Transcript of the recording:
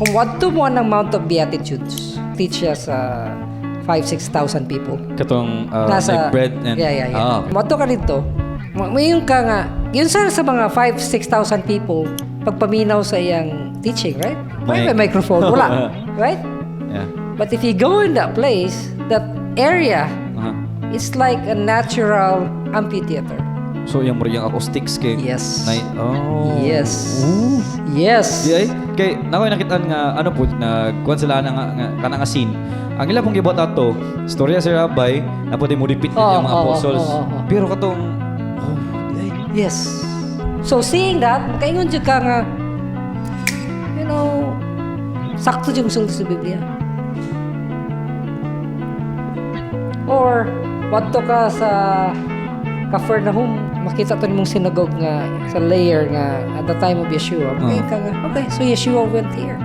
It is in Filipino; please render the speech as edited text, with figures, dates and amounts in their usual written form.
Kung wadto mo ng Mount of Beatitudes, teach siya sa 5,000-6,000 people. Katong like bread and... Yeah. Ah, Wadto ka dito, mayroon ka nga, yun sa mga 5,000-6,000 people, pagpaminaw sa iyang teaching, right? May microphone, wala, right? yeah. But if you go in that place, that area, it's like a natural amphitheater. So, yung acoustics kay... Yes. Yes. Yes. Di ay, kay nakoy nakitaan nga ano po nagkuan sila nga kanang scene. Ang ila pong gibot ato, storya si Rabbi na pwede mo repeat yung mga apostles. Pero katong Yes. So seeing that, kaingon jud ka nga sakto jud sulod sa Biblia. Or wadto ka sa Capernaum, makita to nimong synagogue nga sa layer nga at the time of Yeshua. Okay, so Yeshua went here.